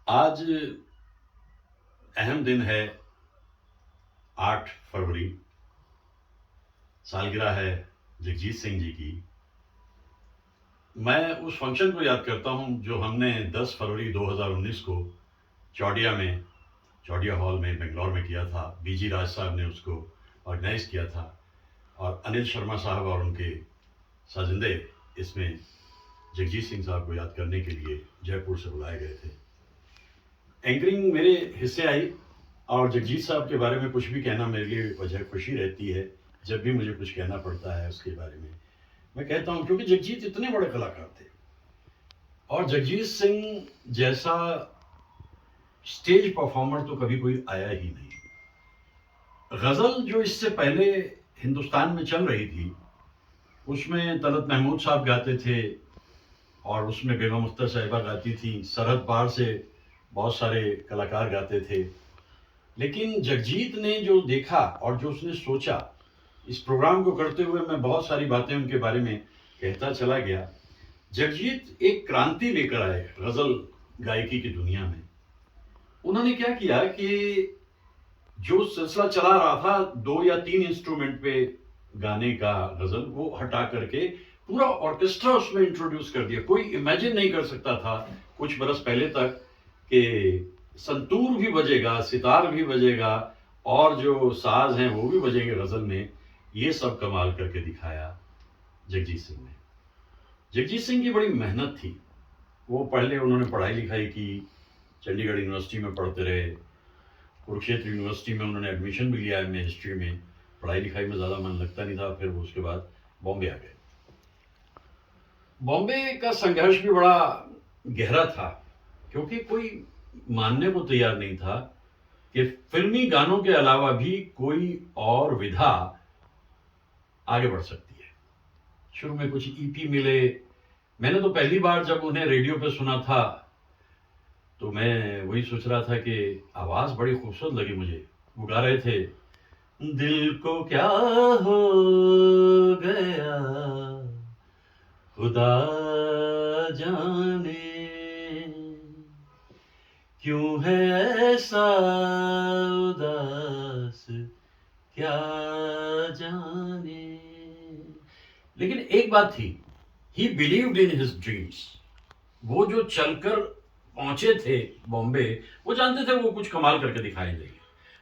आज अहम दिन है। 8 फरवरी सालगिरह है जगजीत सिंह जी की। मैं उस फंक्शन को याद करता हूं जो हमने 10 फरवरी 2019 को चौडिया में, चौडिया हॉल में बेंगलोर में किया था। बीजी राज साहब ने उसको ऑर्गेनाइज किया था और अनिल शर्मा साहब और उनके साजिंदे इसमें जगजीत सिंह साहब को याद करने के लिए जयपुर से बुलाए गए थे। एंकरिंग मेरे हिस्से आई और जगजीत साहब के बारे में कुछ भी कहना मेरे लिए वजह खुशी रहती है। जब भी मुझे कुछ कहना पड़ता है उसके बारे में मैं कहता हूं, क्योंकि जगजीत इतने बड़े कलाकार थे और जगजीत सिंह जैसा स्टेज परफॉर्मर तो कभी कोई आया ही नहीं। गजल जो इससे पहले हिंदुस्तान में चल रही थी उसमें तलत महमूद साहब गाते थे और उसमें बेगम अख्तर साहिबा गाती थी, सरहद पार से बहुत सारे कलाकार गाते थे। लेकिन जगजीत ने जो देखा और जो उसने सोचा, इस प्रोग्राम को करते हुए मैं बहुत सारी बातें उनके बारे में कहता चला गया। जगजीत एक क्रांति लेकर आए गजल गायकी की दुनिया में। उन्होंने क्या किया कि जो सिलसिला चला रहा था 2 या 3 इंस्ट्रूमेंट पे गाने का गजल, वो हटा करके पूरा ऑर्केस्ट्रा उसमें इंट्रोड्यूस कर दिया। कोई इमेजिन नहीं कर सकता था कुछ बरस पहले तक कि संतूर भी बजेगा, सितार भी बजेगा और जो साज हैं वो भी बजेंगे गजल में। ये सब कमाल करके दिखाया जगजीत सिंह ने। जगजीत सिंह की बड़ी मेहनत थी। वो पहले उन्होंने पढ़ाई लिखाई की, चंडीगढ़ यूनिवर्सिटी में पढ़ते रहे, कुरुक्षेत्र यूनिवर्सिटी में उन्होंने एडमिशन भी लिया एमए हिस्ट्री में। पढ़ाई लिखाई में ज़्यादा मन लगता नहीं था। फिर वो उसके बाद बॉम्बे आ गए। बॉम्बे का संघर्ष भी बड़ा गहरा था, क्योंकि कोई मानने को तैयार नहीं था कि फिल्मी गानों के अलावा भी कोई और विधा आगे बढ़ सकती है। शुरू में कुछ ईपी मिले। मैंने तो पहली बार जब उन्हें रेडियो पे सुना था तो मैं वही सोच रहा था कि आवाज़ बड़ी खूबसूरत लगी मुझे। वो गा रहे थे, दिल को क्या हो गया खुदा जाने, क्यों है ऐसा उदास क्या जाने। लेकिन एक बात थी, ही बिलीव्ड इन हिज ड्रीम्स। वो जो चलकर पहुंचे थे बॉम्बे, वो जानते थे वो कुछ कमाल करके दिखाई देंगे।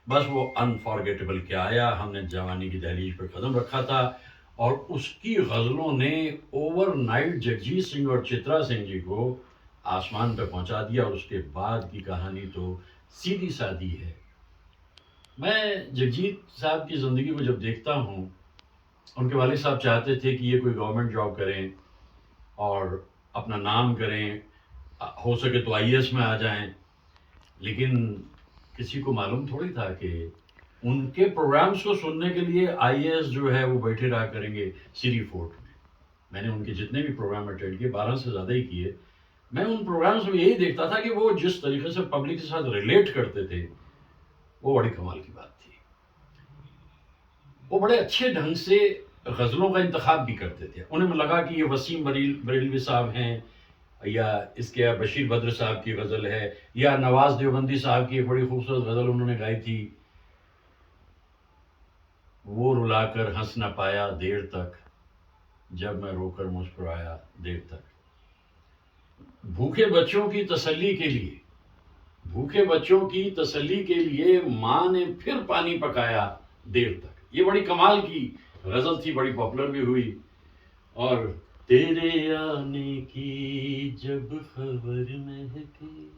बस वो अनफॉरगेटेबल क्या आया। हमने जवानी की दहलीज पर कदम रखा था और उसकी गजलों ने ओवरनाइट जगजीत सिंह और चित्रा सिंह जी को आसमान पर पहुंचा दिया। और उसके बाद की कहानी तो सीधी सादी है। मैं जगजीत साहब की ज़िंदगी को जब देखता हूँ, उनके वालिद साहब चाहते थे कि ये कोई गवर्नमेंट जॉब करें और अपना नाम करें, हो सके तो आईएएस में आ जाएं। लेकिन किसी को मालूम थोड़ी था कि उनके प्रोग्राम्स को सुनने के लिए आईएएस जो है वो बैठे रहा करेंगे सीरी फोर्ट में। मैंने उनके जितने भी प्रोग्राम अटेंड किए, 12 से ज़्यादा ही किए, मैं उन प्रोग्राम्स में यही देखता था कि वो जिस तरीके से पब्लिक के साथ रिलेट करते थे, वो बड़ी कमाल की बात थी। वो बड़े अच्छे ढंग से गज़लों का इंतखाब भी करते थे। उन्हें लगा कि ये वसीम बरेलवी साहब हैं, या इसके बशीर बद्र साहब की गज़ल है, या नवाज देवबंदी साहब की एक बड़ी खूबसूरत गज़ल उन्होंने गाई थी, वो रुलाकर हंस न पाया देर तक, जब मैं रोकर मुस्कुराया देर तक। भूखे बच्चों की तसल्ली के लिए, भूखे बच्चों की तसल्ली के लिए माँ ने फिर पानी पकाया देर तक। ये बड़ी कमाल की गज़ल थी, बड़ी पॉपुलर भी हुई। और तेरे आने की जब खबर महकी,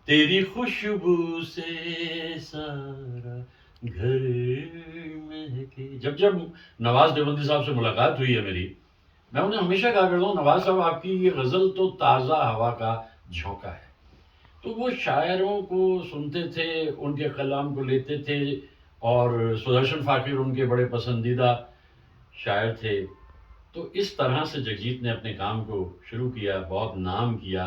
तेरी खुशबू से सारा घर महके। जब जब नवाज देवबंदी साहब से मुलाकात हुई है मेरी, मैं उन्हें हमेशा कहा करता हूँ, नवाज साहब आपकी ये गज़ल तो ताज़ा हवा का झोंका है। तो वो शायरों को सुनते थे, उनके कलाम को लेते थे और सुदर्शन फ़ाकिर उनके बड़े पसंदीदा शायर थे। तो इस तरह से जगजीत ने अपने काम को शुरू किया, बहुत नाम किया,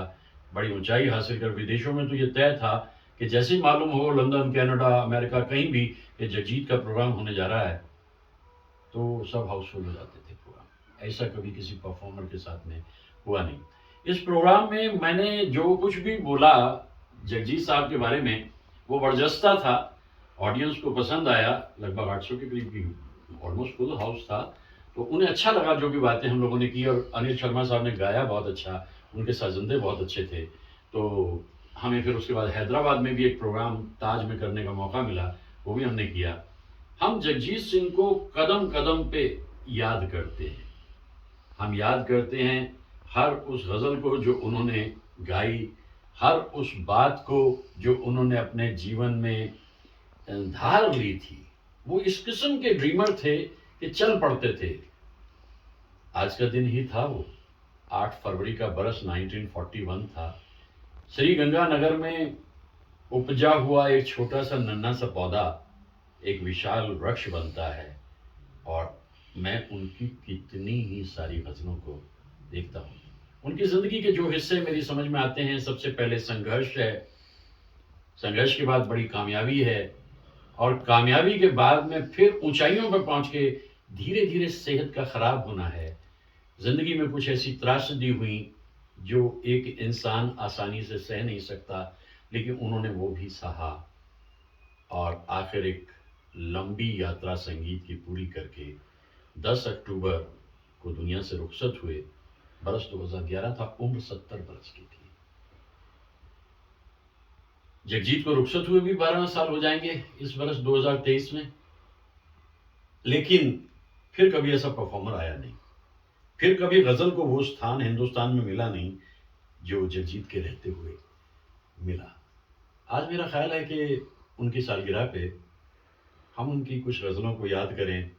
बड़ी ऊंचाई हासिल कर। विदेशों में तो ये तय था कि जैसे ही मालूम हो लंदन, कनाडा, अमेरिका कहीं भी कि जगजीत का प्रोग्राम होने जा रहा है, तो सब हाउसफुल हो जाते थे प्रोग्राम। ऐसा कभी किसी परफॉर्मर के साथ में हुआ नहीं। इस प्रोग्राम में मैंने जो कुछ भी बोला जगजीत साहब के बारे में, वो बरजस्ता था, ऑडियंस को पसंद आया, लगभग 800 के करीब की ऑलमोस्ट फुल हाउस था। तो उन्हें अच्छा लगा जो भी बातें हम लोगों ने की, और अनिल शर्मा साहब ने गाया बहुत अच्छा, उनके साजिंदे बहुत अच्छे थे। तो हमें फिर उसके बाद हैदराबाद में भी एक प्रोग्राम ताज में करने का मौका मिला, वो भी हमने किया। हम जगजीत सिंह को कदम कदम पे याद करते हैं। हम याद करते हैं हर उस गज़ल को जो उन्होंने गाई, हर उस बात को जो उन्होंने अपने जीवन में धार ली थी। वो इस किस्म के ड्रीमर थे कि चल पड़ते थे। आज का दिन ही था वो, 8 फरवरी का बरस 1941 था। श्री गंगानगर में उपजा हुआ एक छोटा सा नन्हा सा पौधा एक विशाल वृक्ष बनता है, और मैं उनकी कितनी ही सारी गज़लों को देखता हूँ। उनकी ज़िंदगी के जो हिस्से मेरी समझ में आते हैं, सबसे पहले संघर्ष है, संघर्ष के बाद बड़ी कामयाबी है, और कामयाबी के बाद में फिर ऊंचाइयों पर पहुंच के धीरे धीरे सेहत का खराब होना है। ज़िंदगी में कुछ ऐसी त्रासदी हुई जो एक इंसान आसानी से सह नहीं सकता, लेकिन उन्होंने वो भी सहा, और आखिर एक लंबी यात्रा संगीत की पूरी करके 10 अक्टूबर को दुनिया से रुखसत हुए। बरस 2011 था, उम्र 70 बरस की थी। जगजीत को रुखसत हुए भी 12 साल हो जाएंगे इस बरस 2023 में, लेकिन फिर कभी ऐसा परफॉर्मर आया नहीं, फिर कभी गज़ल को वो स्थान हिंदुस्तान में मिला नहीं जो जगजीत के रहते हुए मिला। आज मेरा ख्याल है कि उनकी सालगिरह पे हम उनकी कुछ गज़लों को याद करें,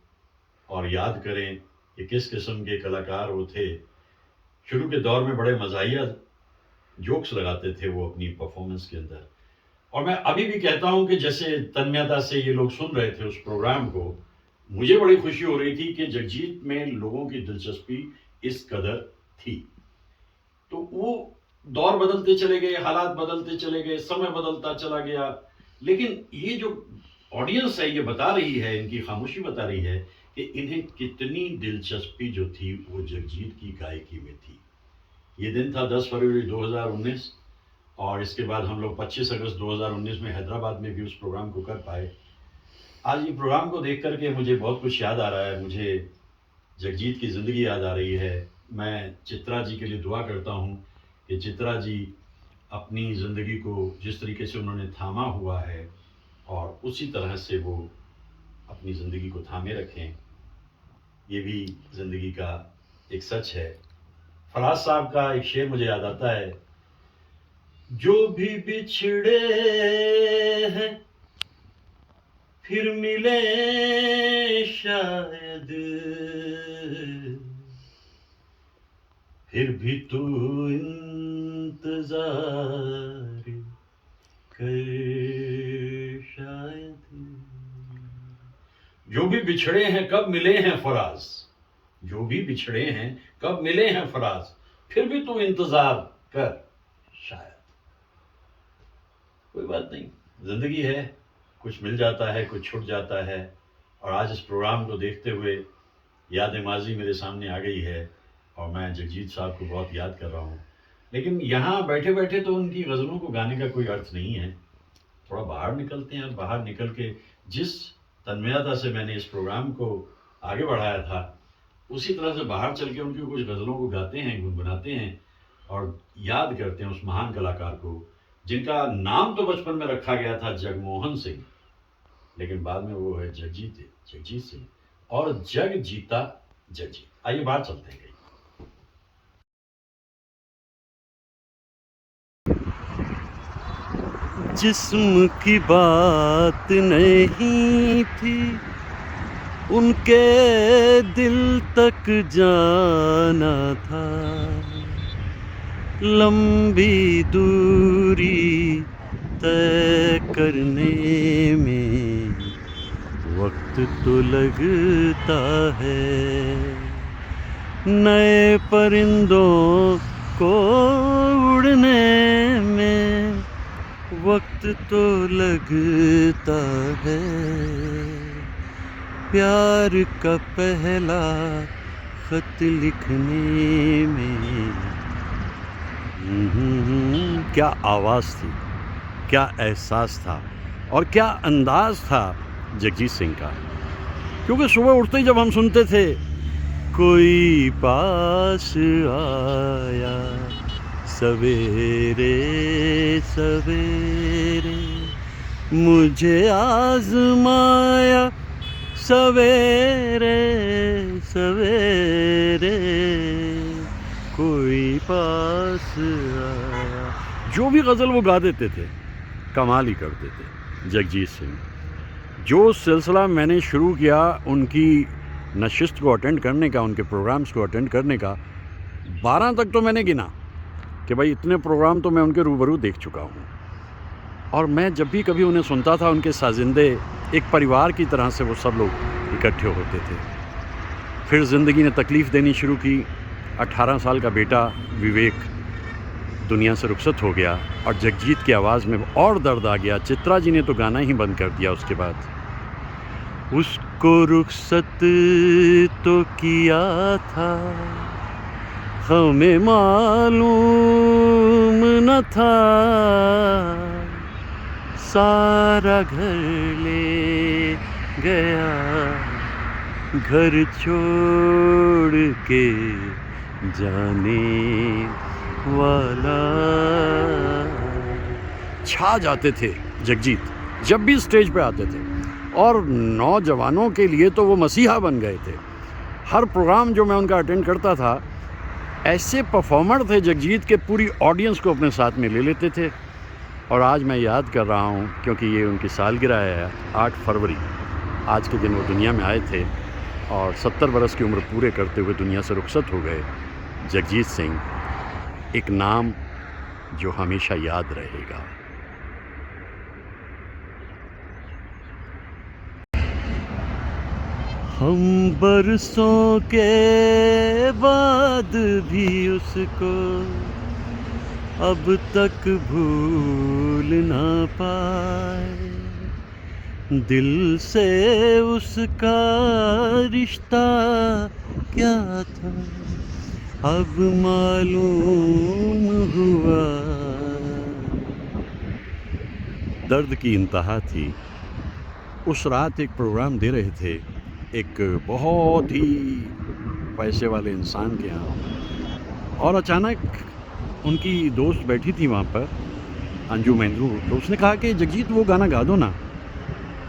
और याद करें कि किस किस्म के कलाकार वो थे। शुरू के दौर में बड़े मज़ाहिया जोक्स लगाते थे वो अपनी परफॉर्मेंस के अंदर, और मैं अभी भी कहता हूं कि जैसे तन्मयता से ये लोग सुन रहे थे उस प्रोग्राम को, मुझे बड़ी खुशी हो रही थी कि जगजीत में लोगों की दिलचस्पी इस कदर थी। तो वो दौर बदलते चले गए, हालात बदलते चले गए, समय बदलता चला गया, लेकिन ये जो ऑडियंस है ये बता रही है, इनकी खामोशी बता रही है कि इन्हें कितनी दिलचस्पी जो थी वो जगजीत की गायकी में थी। ये दिन था 10 फरवरी 2019, और इसके बाद हम लोग 25 अगस्त 2019 में हैदराबाद में भी उस प्रोग्राम को कर पाए। आज ये प्रोग्राम को देख करके मुझे बहुत कुछ याद आ रहा है, मुझे जगजीत की ज़िंदगी याद आ रही है। मैं चित्रा जी के लिए दुआ करता हूँ कि चित्रा जी अपनी ज़िंदगी को जिस तरीके से उन्होंने थामा हुआ है, और उसी तरह से वो अपनी ज़िंदगी को थामे रखें। ये भी ज़िंदगी का एक सच है। फराज साहब का एक शेर मुझे याद आता है, जो भी बिछड़े हैं फिर मिले शायद, फिर भी तू इंतजार कर शायद। जो भी बिछड़े हैं कब मिले हैं फराज, जो भी बिछड़े हैं कब मिले हैं फराज, फिर भी तू इंतजार कर शायद। कोई बात नहीं, जिंदगी है, कुछ मिल जाता है, कुछ छूट जाता है। और आज इस प्रोग्राम को देखते हुए याद माजी मेरे सामने आ गई है, और मैं जगजीत साहब को बहुत याद कर रहा हूँ। लेकिन यहाँ बैठे बैठे तो उनकी गज़लों को गाने का कोई अर्थ नहीं है। थोड़ा बाहर निकलते हैं, और बाहर निकल के जिस तन्मयता से मैंने इस प्रोग्राम को आगे बढ़ाया था, उसी तरह से बाहर चल के उनकी कुछ गज़लों को गाते हैं, गुनगुनाते हैं, और याद करते हैं उस महान कलाकार को जिनका नाम तो बचपन में रखा गया था जगमोहन सिंह, लेकिन बाद में वो है जगजीत सिंह, और जग जीता जगजीत। आइए बाहर चलते हैं। जिस्म की बात नहीं थी, उनके दिल तक जाना था। लंबी दूरी तय करने में वक्त तो लगता है, नए परिंदों को उड़ने में वक्त तो लगता है। प्यार का पहला खत लिखने में क्या आवाज़ थी। क्या एहसास था और क्या अंदाज़ था जगजीत सिंह का। क्योंकि सुबह उठते ही जब हम सुनते थे, कोई पास आया सवेरे सवेरे, मुझे आज़माया सवेरे सवेरे, कोई पास आया, जो भी गज़ल वो गा देते थे, कमाल ही करते थे जगजीत सिंह। जो सिलसिला मैंने शुरू किया उनकी नशिस्त को अटेंड करने का, उनके प्रोग्राम्स को अटेंड करने का, 12 तक तो मैंने गिना कि भाई इतने प्रोग्राम तो मैं उनके रूबरू देख चुका हूँ। और मैं जब भी कभी उन्हें सुनता था, उनके साजिंदे एक परिवार की तरह से वो सब लोग इकट्ठे होते थे। फिर ज़िंदगी ने तकलीफ़ देनी शुरू की। 18 साल का बेटा विवेक दुनिया से रुखसत हो गया और जगजीत की आवाज़ में और दर्द आ गया। चित्रा जी ने तो गाना ही बंद कर दिया उसके बाद। उसको रुखसत तो किया था, हमें मालूम न था, सारा घर ले गया, घर छोड़ के जाने वाला। छा जाते थे जगजीत जब भी स्टेज पे आते थे, और नौजवानों के लिए तो वो मसीहा बन गए थे। हर प्रोग्राम जो मैं उनका अटेंड करता था, ऐसे परफॉर्मर थे जगजीत के, पूरी ऑडियंस को अपने साथ में ले लेते थे। और आज मैं याद कर रहा हूँ, क्योंकि ये उनकी सालगिरह है, 8 फरवरी, आज के दिन वो दुनिया में आए थे और 70 बरस की उम्र पूरे करते हुए दुनिया से रुखसत हो गए। जगजीत सिंह, एक नाम जो हमेशा याद रहेगा। हम बरसों के बाद भी उसको अब तक भूल ना पाए, दिल से उसका रिश्ता क्या था अब मालूम हुआ। दर्द की इंतहा थी। उस रात एक प्रोग्राम दे रहे थे एक बहुत ही पैसे वाले इंसान के यहाँ, और अचानक उनकी दोस्त बैठी थी वहाँ पर, अंजू मेंदू, तो उसने कहा कि जगजीत वो गाना गा दो ना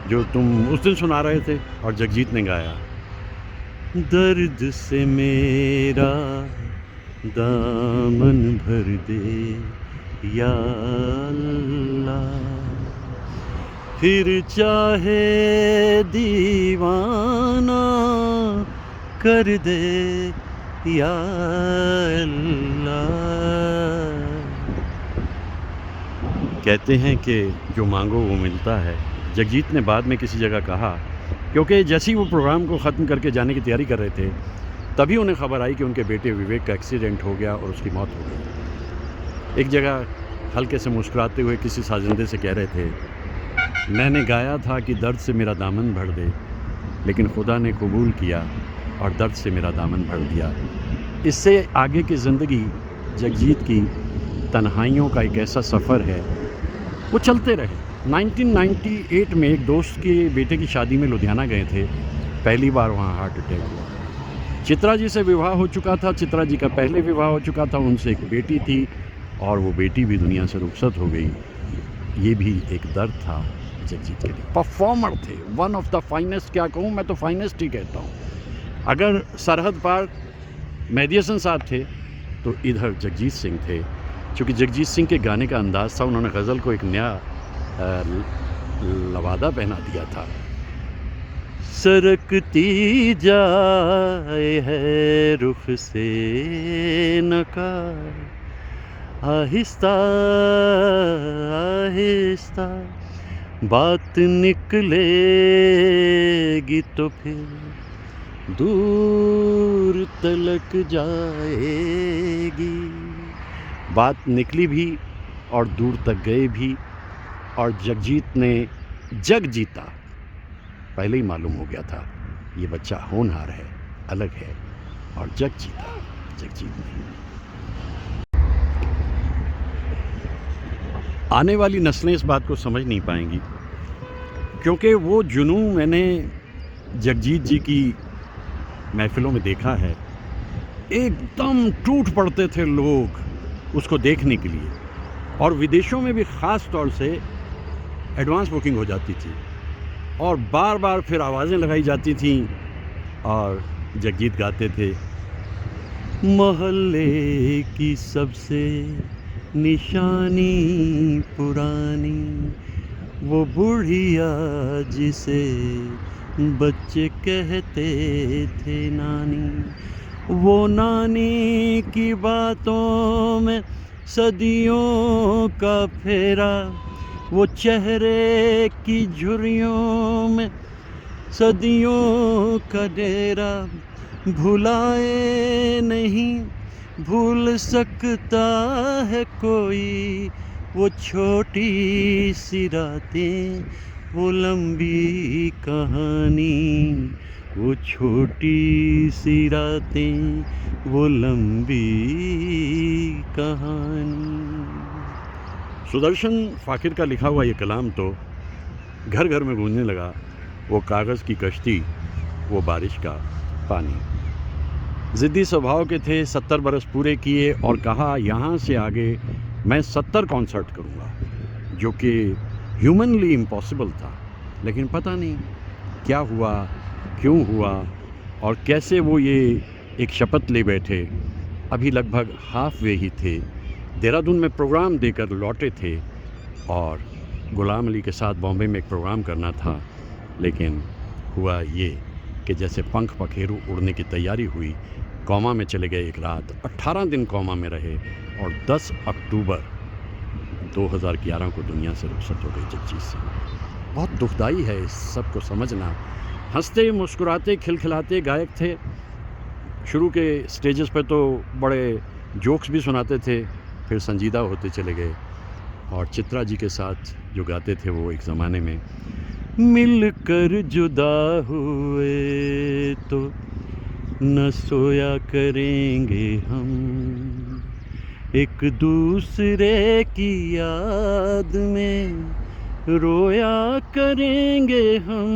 जो तुम उस दिन सुना रहे थे। और जगजीत ने गाया, दर्द से मेरा दामन भर दे या अल्लाह, फिर चाहे दीवाना कर दे या अल्लाह। कहते हैं कि जो मांगो वो मिलता है। जगजीत ने बाद में किसी जगह कहा, क्योंकि जैसे ही वो प्रोग्राम को ख़त्म करके जाने की तैयारी कर रहे थे, तभी उन्हें ख़बर आई कि उनके बेटे विवेक का एक्सीडेंट हो गया और उसकी मौत हो गई। एक जगह हल्के से मुस्कुराते हुए किसी साजिंदे से कह रहे थे, मैंने गाया था कि दर्द से मेरा दामन भर दे, लेकिन खुदा ने कबूल किया और दर्द से मेरा दामन भर दिया। इससे आगे की ज़िंदगी जगजीत की तन्हाइयों का एक ऐसा सफ़र है, वो चलते रहे। 1998 में एक दोस्त के बेटे की शादी में लुधियाना गए थे। पहली बार वहाँ हार्ट अटैक हुआ। चित्रा जी से विवाह हो चुका था, चित्रा जी का पहले विवाह हो चुका था, उनसे एक बेटी थी और वो बेटी भी दुनिया से रुखसत हो गई। ये भी एक दर्द था जगजीत के लिए। परफॉर्मर थे, वन ऑफ द फाइनेस्ट, क्या कहूँ, मैं तो फाइनेस्ट ही कहता हूँ। अगर सरहद पार मेहदी हसन साहब थे तो इधर जगजीत सिंह थे। चूँकि जगजीत सिंह के गाने का अंदाज़ था, उन्होंने गज़ल को एक नया लवादा पहना दिया था। सरकती जाए है रुख से नकार, आहिस्ता आहिस्ता बात निकलेगी तो फिर दूर तलक जाएगी। बात निकली भी और दूर तक गए भी, और जगजीत ने जग जीता। पहले ही मालूम हो गया था ये बच्चा होनहार है, अलग है, और जग जीता जगजीत ने। आने वाली नस्लें इस बात को समझ नहीं पाएंगी, क्योंकि वो जुनून मैंने जगजीत जी की महफ़िलों में देखा है। एकदम टूट पड़ते थे लोग उसको देखने के लिए, और विदेशों में भी ख़ास तौर से एडवांस बुकिंग हो जाती थी और बार बार फिर आवाज़ें लगाई जाती थीं और जगजीत गाते थे, मोहल्ले की सबसे निशानी पुरानी, वो बुढ़िया जिसे बच्चे कहते थे नानी, वो नानी की बातों में सदियों का फेरा, वो चेहरे की झुर्रियों में सदियों का डेरा, भुलाए नहीं भूल सकता है कोई वो छोटी सी रातें, वो लंबी कहानी, वो छोटी सी रातें, वो लंबी कहानी। सुदर्शन फ़ाकिर का लिखा हुआ ये कलाम तो घर घर में गूंजने लगा। वो कागज़ की कश्ती, वो बारिश का पानी। ज़िद्दी स्वभाव के थे, 70 बरस पूरे किए और कहा यहाँ से आगे मैं 70 कॉन्सर्ट करूँगा, जो कि ह्यूमनली इम्पॉसिबल था। लेकिन पता नहीं क्या हुआ, क्यों हुआ और कैसे वो ये एक शपथ ले बैठे। अभी लगभग हाफ वे ही थे, देहरादून में प्रोग्राम देकर लौटे थे और गुलाम अली के साथ बॉम्बे में एक प्रोग्राम करना था। लेकिन हुआ ये कि जैसे पंख पखेरु उड़ने की तैयारी हुई, कोमा में चले गए एक रात, 18 दिन कोमा में रहे और 10 अक्टूबर 2011 को दुनिया से रुखसत हो गई जगजीत सिंह। बहुत दुखदाई है इस सब को समझना। हंसते मुस्कुराते खिलखिलाते गायक थे। शुरू के स्टेजेस पर तो बड़े जोक्स भी सुनाते थे, फिर संजीदा होते चले गए और चित्रा जी के साथ जो गाते थे वो एक ज़माने में, मिलकर जुदा हुए तो न सोया करेंगे हम, एक दूसरे की याद में रोया करेंगे हम।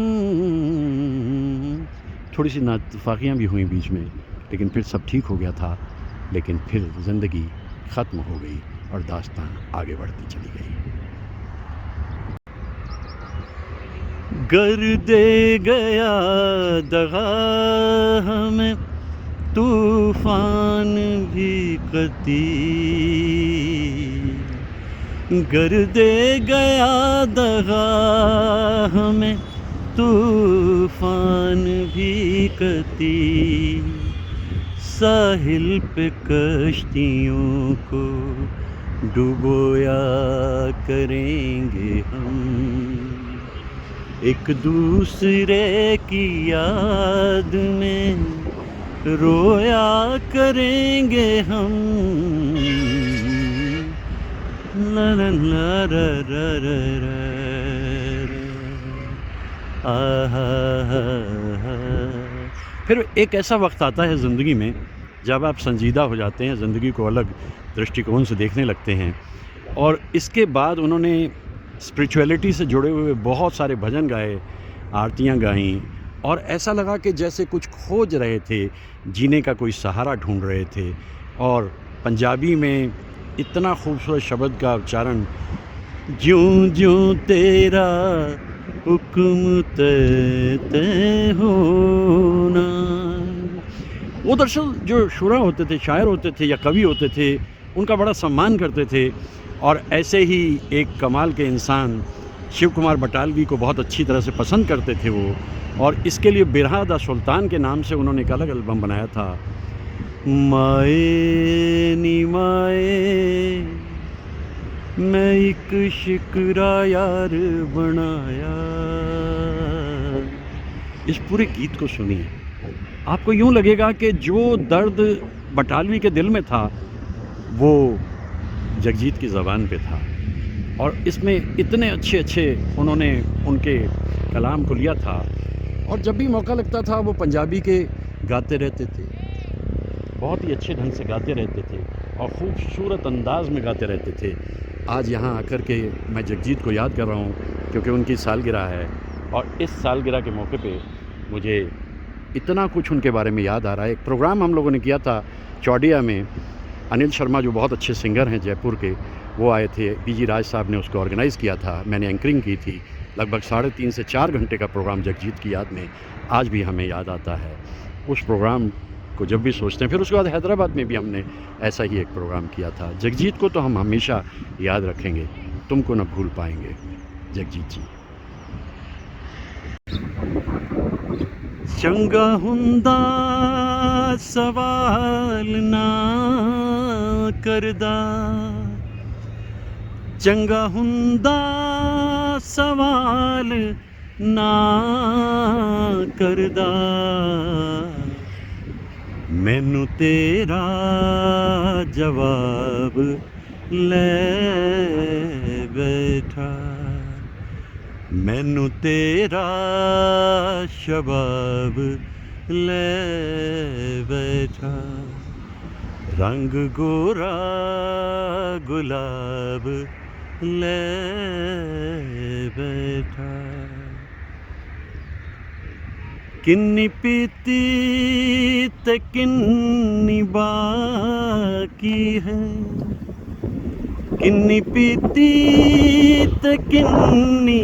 थोड़ी सी नाइत्तेफाकियाँ भी हुई बीच में, लेकिन फिर सब ठीक हो गया था। लेकिन फिर ज़िंदगी ख़त्म हो गई और दास्तां आगे बढ़ती चली गई। गर दे गया दगा हमें तूफान भी कती, गर दे गया दगा हमें तूफान भी कती, साहिल पे कश्तियों को डुबोया करेंगे हम, एक दूसरे की याद में रोया करेंगे हम। ला ला ला रा रा रा रा रा। फिर एक ऐसा वक्त आता है ज़िंदगी में जब आप संजीदा हो जाते हैं, ज़िंदगी को अलग दृष्टिकोण से देखने लगते हैं। और इसके बाद उन्होंने स्पिरिचुअलिटी से जुड़े हुए बहुत सारे भजन गाए, आरतियाँ गाईं और ऐसा लगा कि जैसे कुछ खोज रहे थे, जीने का कोई सहारा ढूंढ रहे थे। और पंजाबी में इतना खूबसूरत शब्द का उच्चारण, ज्यों ज्यों तेरा हुक्म तय होना। वो दरअसल जो शुरा होते थे, शायर होते थे या कवि होते थे, उनका बड़ा सम्मान करते थे। और ऐसे ही एक कमाल के इंसान शिव कुमार बटालवी को बहुत अच्छी तरह से पसंद करते थे वो, और इसके लिए बिरहा दा सुल्तान के नाम से उन्होंने एक अलग एल्बम बनाया था। माए नी माए मैं एक शिकरा यार बनाया। इस पूरे गीत को सुनिए, आपको यूँ लगेगा कि जो दर्द बटालवी के दिल में था वो जगजीत की ज़बान पे था। और इसमें इतने अच्छे अच्छे उन्होंने उनके कलाम को लिया था। और जब भी मौका लगता था वो पंजाबी के गाते रहते थे, बहुत ही अच्छे ढंग से गाते रहते थे और खूबसूरत अंदाज में गाते रहते थे। आज यहाँ आकर के मैं जगजीत को याद कर रहा हूँ क्योंकि उनकी सालगिरह है, और इस सालगिरह के मौके पे मुझे इतना कुछ उनके बारे में याद आ रहा है। एक प्रोग्राम हम लोगों ने किया था चौडिया में, अनिल शर्मा जो बहुत अच्छे सिंगर हैं जयपुर के, वो आए थे, पीजी राज साहब ने उसको ऑर्गेनाइज़ किया था, मैंने एंकरिंग की थी। लगभग 3.5 से 4 घंटे का प्रोग्राम जगजीत की याद में आज भी हमें याद आता है। उस प्रोग्राम को जब भी सोचते हैं, फिर उसके बाद हैदराबाद में भी हमने ऐसा ही एक प्रोग्राम किया था। जगजीत को तो हम हमेशा याद रखेंगे, तुमको न भूल पाएंगे जगजीत जी। चंगा हुंदा सवाल ना करदा, चंगा हुंदा सवाल ना करदा, मैनू तेरा जवाब ले बैठा, मैनू तेरा शबाब ले बैठा, रंग गोरा गुलाब ले बैठा, किन्नी पीती ते किन्नी बाकी है, किन्नी पीती ते किन्नी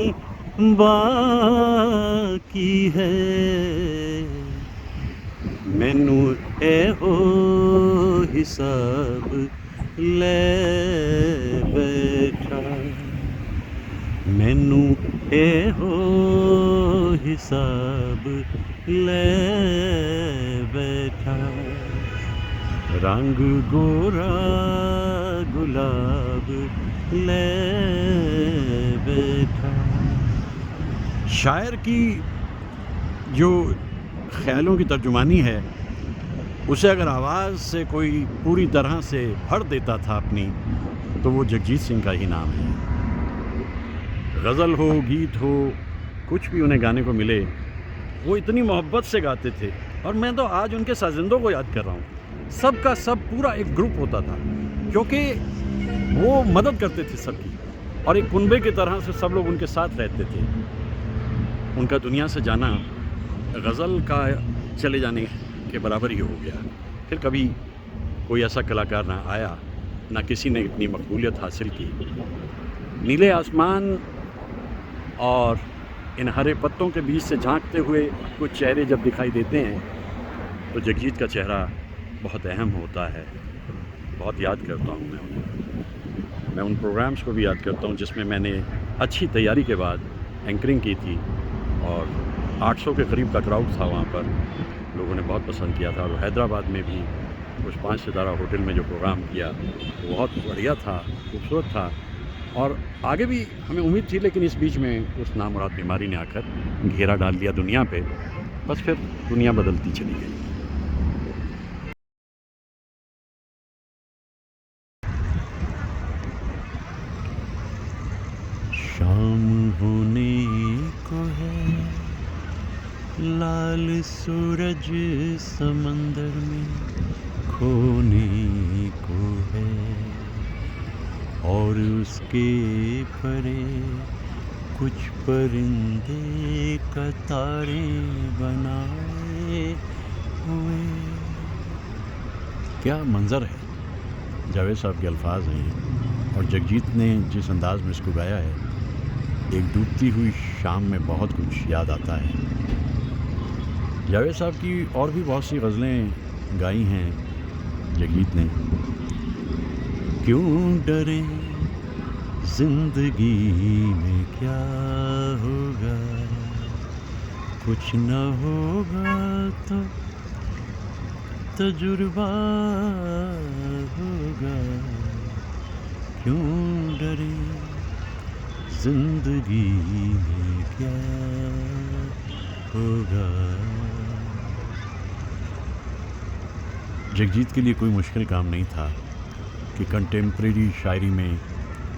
बाकी है, मैनू एहो हिसाब ले बैठा, मैनू एहो हिसाब ले बैठा, रंग गोरा गुलाब ले बैठा। शायर की जो ख्यालों की तर्जुमानी है, उसे अगर आवाज़ से कोई पूरी तरह से भर देता था अपनी, तो वो जगजीत सिंह का ही नाम है। गज़ल हो, गीत हो, कुछ भी उन्हें गाने को मिले, वो इतनी मोहब्बत से गाते थे। और मैं तो आज उनके साजिंदों को याद कर रहा हूँ। सब का सब पूरा एक ग्रुप होता था, क्योंकि वो मदद करते थे सबकी, और एक कुनबे की तरह से सब लोग उनके साथ रहते थे। उनका दुनिया से जाना गज़ल का चले जाने के बराबर ही हो गया। फिर कभी कोई ऐसा कलाकार ना आया, ना किसी ने इतनी मकबूलियत हासिल की। नीले आसमान और इन हरे पत्तों के बीच से झांकते हुए कुछ चेहरे जब दिखाई देते हैं, तो जगजीत का चेहरा बहुत अहम होता है। बहुत याद करता हूँ मैं उन्हें। मैं उन प्रोग्राम्स को भी याद करता हूँ जिसमें मैंने अच्छी तैयारी के बाद एंकरिंग की थी, और 800 के करीब का क्राउड था वहाँ पर। लोगों ने बहुत पसंद किया था। और हैदराबाद में भी उस 5 सितारा होटल में जो प्रोग्राम किया, वो बहुत बढ़िया था, खूबसूरत था। और आगे भी हमें उम्मीद थी, लेकिन इस बीच में उस नामुराद बीमारी ने आकर घेरा डाल दिया दुनिया पे। बस फिर दुनिया बदलती चली गई। शाम होने को है, लाल सूरज समंदर में खोने को है, और उसके परे कुछ परिंदे कतारे बनाए हुए। क्या मंज़र है! जावेद साहब के अल्फाज हैं, और जगजीत ने जिस अंदाज़ में इसको गाया है, एक डूबती हुई शाम में बहुत कुछ याद आता है। जावेद साहब की और भी बहुत सी गज़लें गाई हैं जगजीत ने। क्यों डरे ज़िंदगी में क्या होगा, कुछ न होगा तो तजुर्बा होगा। क्यों डरे ज़िंदगी में क्या होगा। जगजीत के लिए कोई मुश्किल काम नहीं था कि कंटेम्प्रेरी शायरी में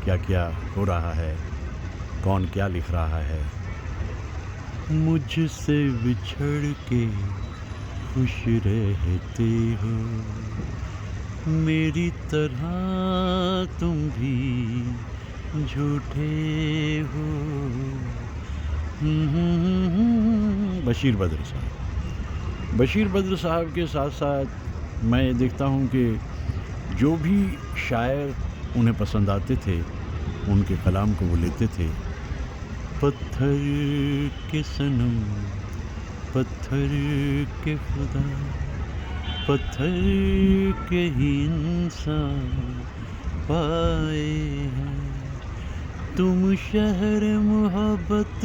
क्या क्या हो रहा है, कौन क्या लिख रहा है। मुझसे बिछड़ के खुश रहते हो, मेरी तरह तुम भी झूठे हो। बशीर बद्र साहब, बशीर बद्र साहब के साथ साथ मैं देखता हूँ कि जो भी शायर उन्हें पसंद आते थे उनके कलाम को वो लेते थे। पत्थर के सनम, पत्थर के खुदा, पत्थर के ही इंसान पाए हैं। तुम शहर मोहब्बत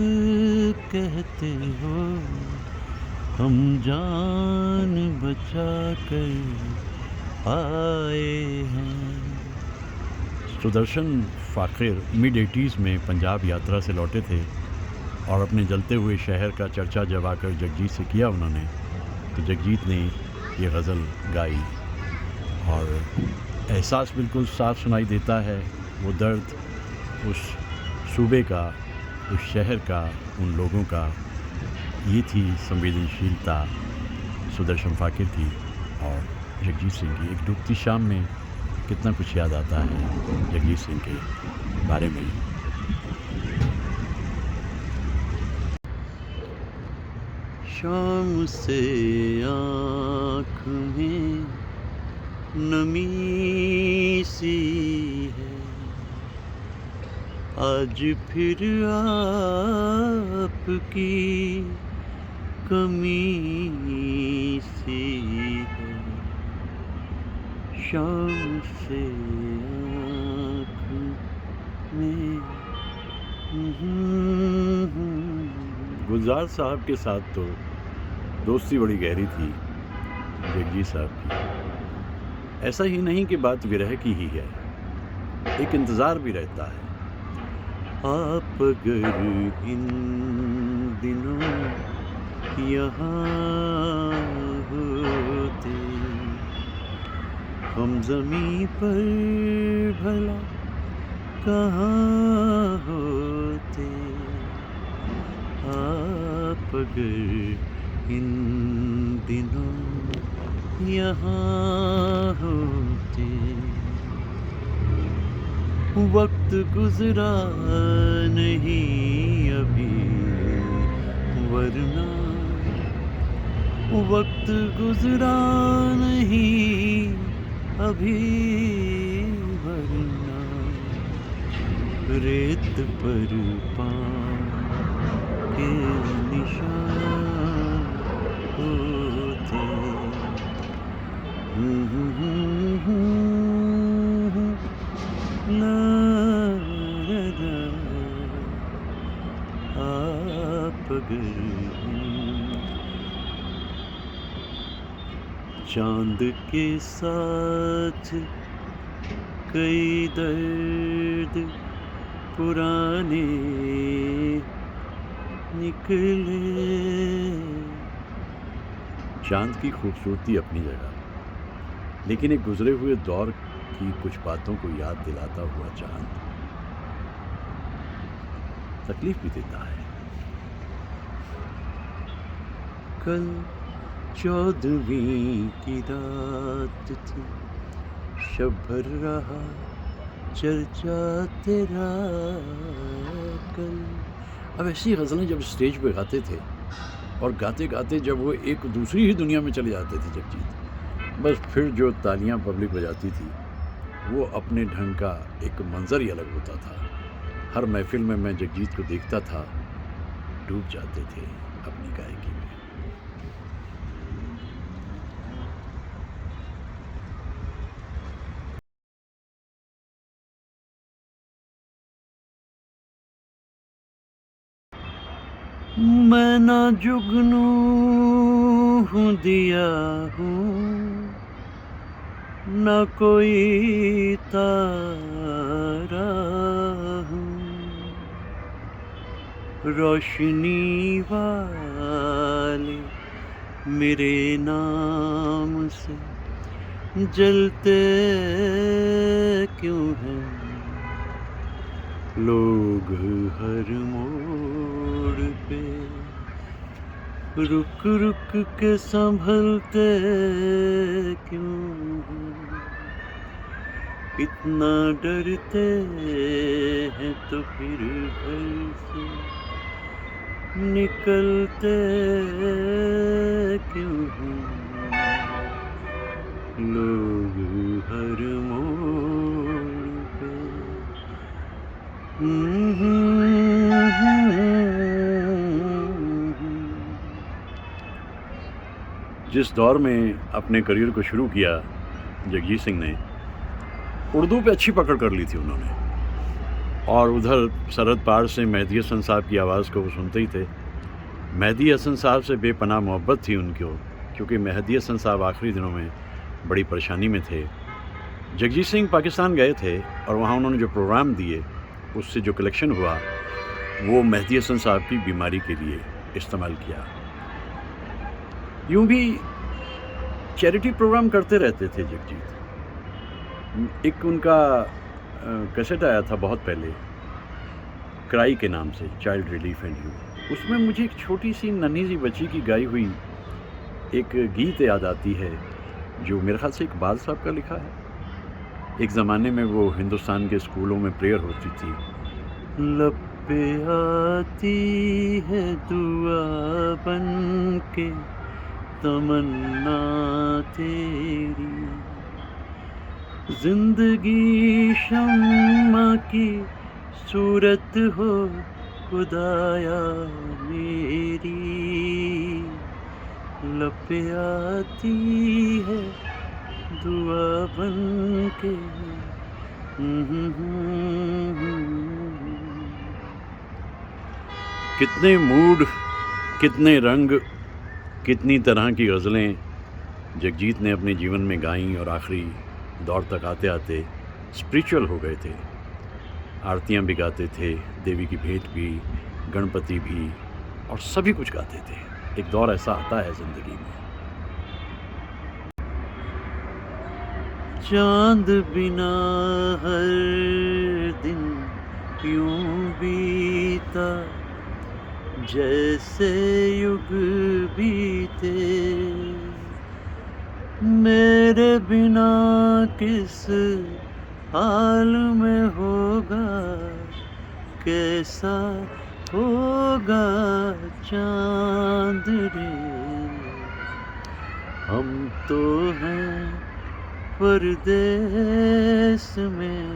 कहते हो, हम जान बचा कर आए हैं। सुदर्शन फ़ाक़िर मिड 80s में पंजाब यात्रा से लौटे थे और अपने जलते हुए शहर का चर्चा जब आकर जगजीत से किया उन्होंने, तो जगजीत ने ये गज़ल गाई और एहसास बिल्कुल साफ सुनाई देता है। वो दर्द उस सूबे का, उस शहर का, उन लोगों का, ये थी संवेदनशीलता सुदर्शन फ़ाक़िर की और जगजीत सिंह की। एक डूबती शाम में कितना कुछ याद आता है जगजीत सिंह के बारे में। शाम से आँख में नमी सी है, आज फिर आपकी कमी सी है। शाम से आँख में। गुलजार साहब के साथ तो दोस्ती बड़ी गहरी थी जगजीत साहब की। ऐसा ही नहीं कि बात विरह की ही है, एक इंतज़ार भी रहता है। आप अगर इन दिनों यहाँ होते, हम ज़मीं पर भला कहाँ होते। आप अगर इन दिनों यहाँ होते, वक्त गुज़रा नहीं अभी, वरना वक्त गुज़रा नहीं अभी, वरना रेत पर पाँव के निशान होते। आप अगर चांद के साथ कई दर्द पुराने निकले। चांद की खूबसूरती अपनी जगह, लेकिन एक गुजरे हुए दौर की कुछ बातों को याद दिलाता हुआ चांद तकलीफ भी देता है। कल 14वीं की रात थी, शब भर रहा चर्चा तेरा कल। अब ऐसी गज़लें जब स्टेज पे गाते थे और गाते गाते जब वो एक दूसरी ही दुनिया में चले जाते थे जगजीत, बस फिर जो तालियां पब्लिक बजाती थी वो अपने ढंग का एक मंज़र ही अलग होता था। हर महफिल में मैं जगजीत को देखता था, डूब जाते थे अपनी गायकी में। मैं ना जुगनू हूँ दिया हूँ, न कोई तारा हूँ, रोशनी वाले मेरे नाम से जलते क्यों हैं लोग हर मोड़ पे, रुक रुक के संभलते क्यों हैं। इतना डरते हैं तो फिर घर से निकलते क्यों हैं लोग हर मोड़ पे। जिस दौर में अपने करियर को शुरू किया जगजीत सिंह ने, उर्दू पे अच्छी पकड़ कर ली थी उन्होंने, और उधर सरहद पार से मेहदी हसन साहब की आवाज़ को वो सुनते ही थे। मेहदी हसन साहब से बेपनाह मोहब्बत थी उनको, क्योंकि मेहदी हसन साहब आखिरी दिनों में बड़ी परेशानी में थे। जगजीत सिंह पाकिस्तान गए थे और वहाँ उन्होंने जो प्रोग्राम दिए, उससे जो कलेक्शन हुआ वो मेहदी हसन साहब की बीमारी के लिए इस्तेमाल किया। यूँ भी चैरिटी प्रोग्राम करते रहते थे जगजीत। एक उनका कैसेट आया था बहुत पहले, क्राई के नाम से, चाइल्ड रिलीफ एंड यू। उसमें मुझे एक छोटी सी नन्ही सी बच्ची की गाई हुई एक गीत याद आती है, जो मेरे ख्याल से इकबाल साहब का लिखा है। एक ज़माने में वो हिंदुस्तान के स्कूलों में प्रेयर होती थी, लब पे आती है दुआ बन के तमन्ना तेरी, जिंदगी शम्मा की सूरत हो खुदाया मेरी, लब पे आती है दुआ बन के। कितने मूड, कितने रंग, कितनी तरह की गज़लें जगजीत ने अपने जीवन में गाईं, और आखिरी दौर तक आते आते स्पिरिचुअल हो गए थे। आरतियाँ भी गाते थे, देवी की भेंट भी, गणपति भी, और सभी कुछ गाते थे। एक दौर ऐसा आता है ज़िंदगी में। चांद बिना हर दिन यूं बीता, जैसे युग बीते, मेरे बिना किस हाल में होगा, कैसा होगा चांद रे। हम तो हैं परदेस में,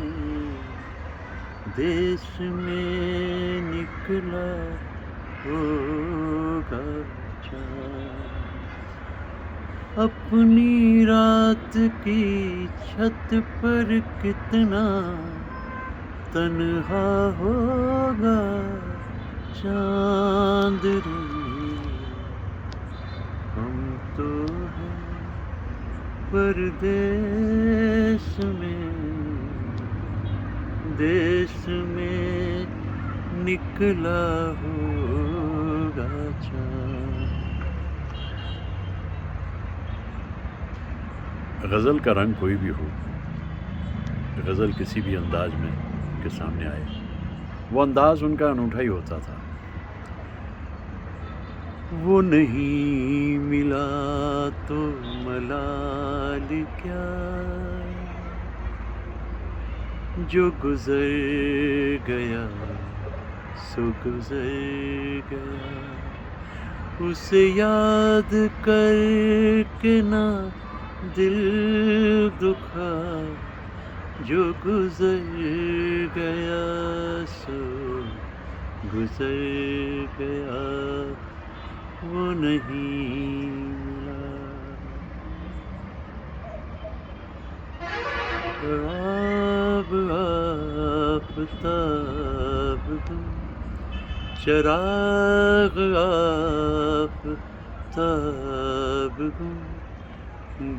देश में निकला होगा चाँद। अपनी रात की छत पर कितना तन्हा होगा चाँद रे। हम तो हैं परदेस में, देश में निकला होगा चाँद। गज़ल का रंग कोई भी हो, गज़ल किसी भी अंदाज में के सामने आए, वो अंदाज़ उनका अनूठा ही होता था। वो नहीं मिला तो मलाल क्या, जो गुज़र गया सो गुज़र गया, उसे याद करके ना दिल दुखा, जो गुज़र गया सो गुज़र गया, वो नहीं मिला। आब आफ़ताब गुम, चराग़ आफ़ताब गुम,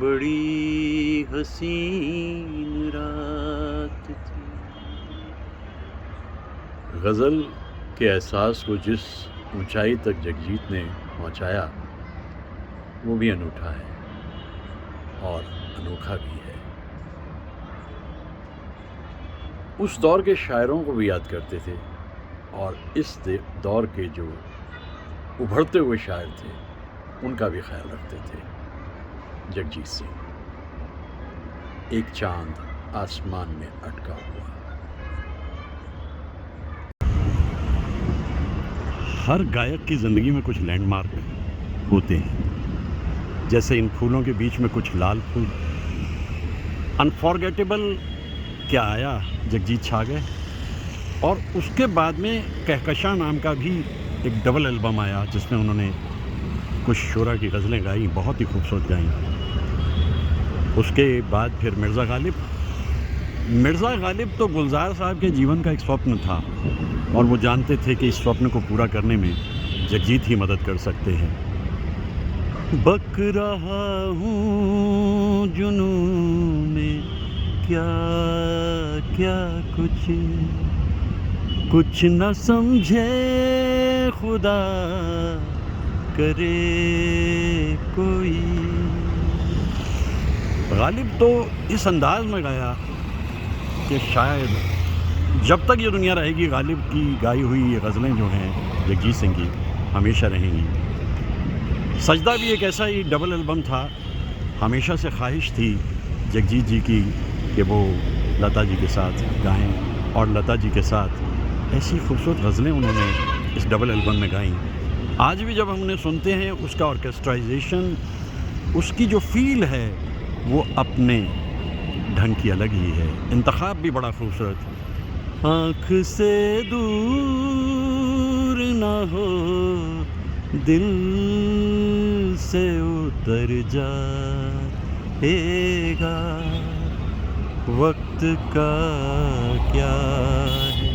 बड़ी हसीन रात थी। गज़ल के एहसास को जिस ऊंचाई तक जगजीत ने पहुंचाया, वो भी अनूठा है और अनोखा भी है। उस दौर के शायरों को भी याद करते थे, और इस दौर के जो उभरते हुए शायर थे उनका भी ख्याल रखते थे जगजीत सिंह। एक चांद आसमान में अटका हुआ। हर गायक की ज़िंदगी में कुछ लैंडमार्क होते हैं, जैसे इन फूलों के बीच में कुछ लाल फूल। अनफॉरगेटेबल क्या आया, जगजीत छा गए। और उसके बाद में कहकशां नाम का भी एक डबल एल्बम आया जिसमें उन्होंने कुछ शोरा की गज़लें गाई, बहुत ही खूबसूरत गाई। उसके बाद फिर मिर्ज़ा गालिब तो गुलजार साहब के जीवन का एक स्वप्न था और वो जानते थे कि इस स्वप्न को पूरा करने में जगजीत ही मदद कर सकते हैं। बक रहा हूँ जुनून में क्या क्या कुछ न समझे खुदा करे कोई। गालिब तो इस अंदाज में गाया कि शायद जब तक ये दुनिया रहेगी गालिब की गाई हुई ये गज़लें जो हैं जगजीत सिंह की हमेशा रहेंगी। सजदा भी एक ऐसा ही डबल एल्बम था। हमेशा से ख्वाहिश थी जगजीत जी की कि वो लता जी के साथ गाएं और लता जी के साथ ऐसी खूबसूरत गज़लें उन्होंने इस डबल एल्बम में गाईं। आज भी जब हम उन्हें सुनते हैं उसका ऑर्केस्ट्राइजेशन, उसकी जो फ़ील है वो अपने ढंग की अलग ही है। इंतखाब भी बड़ा खूबसूरत। आँख से दूर ना हो दिल से उतर जाएगा, वक्त का क्या है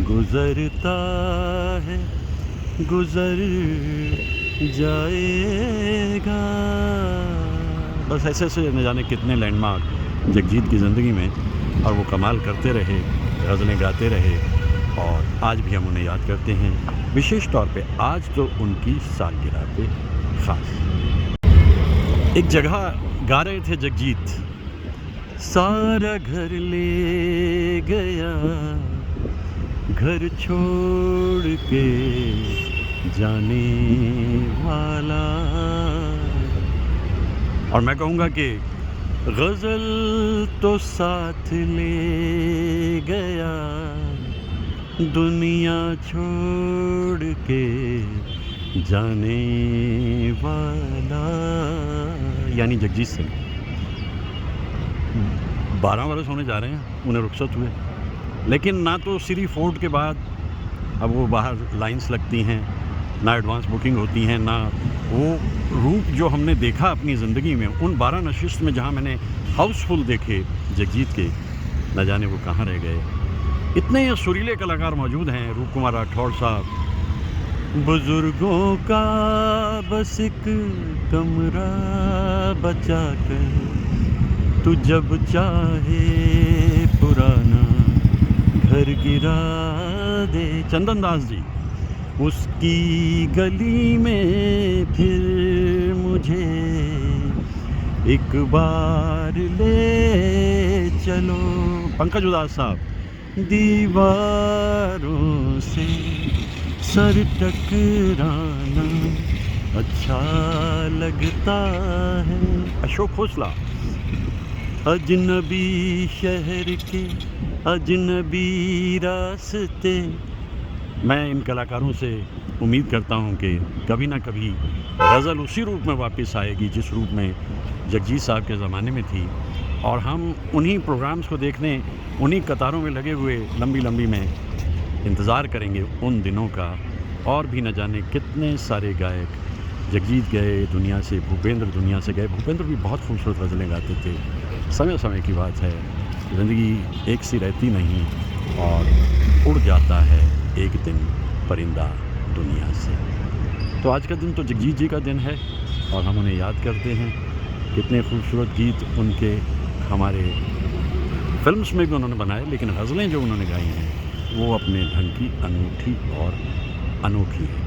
गुज़रता है गुज़र जाएगा। बस ऐसे ऐसे न जाने कितने लैंडमार्क जगजीत की ज़िंदगी में, और वो कमाल करते रहे, गज़लें गाते रहे और आज भी हम उन्हें याद करते हैं। विशेष तौर पे आज तो उनकी सालगिरह पे ख़ास। एक जगह गा रहे थे जगजीत, सारा घर ले गया घर छोड़ के जाने वाला। और मैं कहूँगा कि गज़ल तो साथ ले गया दुनिया छोड़ के जाने वाला, यानी जगजीत सिंह। 12 वर्ष होने जा रहे हैं उन्हें रुखसत हुए, लेकिन ना तो सीरी फोर्ट के बाद अब वो बाहर लाइंस लगती हैं, ना एडवांस बुकिंग होती हैं, ना वो रूप जो हमने देखा अपनी ज़िंदगी में उन 12 नशिस्त में जहाँ मैंने हाउसफुल देखे जगजीत के, न जाने वो कहाँ रह गए। इतने सुरीले कलाकार मौजूद हैं, रूप कुमार राठौड़ साहब। बुज़ुर्गों का बस एक कमरा बचा कर तू जब चाहे पुराना घर गिरा दे। चंदन दास जी, उसकी गली में फिर मुझे एक बार ले चलो। पंकज उदास साहब, दीवारों से सर टकराना अच्छा लगता है। अशोक खोसला, अजनबी शहर के अजनबी रास्ते। मैं इन कलाकारों से उम्मीद करता हूं कि कभी ना कभी गज़ल उसी रूप में वापस आएगी जिस रूप में जगजीत साहब के ज़माने में थी, और हम उन्हीं प्रोग्राम्स को देखने, उन्हीं कतारों में लगे हुए लंबी लंबी में इंतज़ार करेंगे उन दिनों का। और भी न जाने कितने सारे गायक, जगजीत गए दुनिया से, भूपेंद्र दुनिया से गए। भूपेंद्र भी बहुत खूबसूरत गज़लें गाते थे। समय समय की बात है, ज़िंदगी एक सी रहती नहीं और उड़ जाता है एक दिन परिंदा दुनिया से। तो आज का दिन तो जगजीत जी का दिन है और हम उन्हें याद करते हैं। कितने खूबसूरत गीत उनके हमारे फिल्म्स में भी उन्होंने बनाए, लेकिन गज़लें जो उन्होंने गाई हैं वो अपने ढंग की अनूठी और अनोखी है।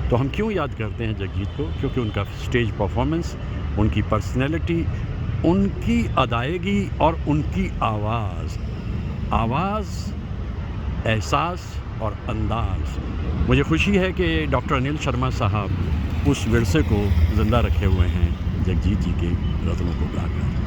तो हम क्यों याद करते हैं जगजीत को? क्योंकि उनका स्टेज परफॉर्मेंस, उनकी पर्सनैलिटी, उनकी अदायगी और उनकी आवाज़, एहसास और अंदाज़। मुझे खुशी है कि डॉक्टर अनिल शर्मा साहब उस विरसे को ज़िंदा रखे हुए हैं जगजीत जी के गज़लों को गाकर।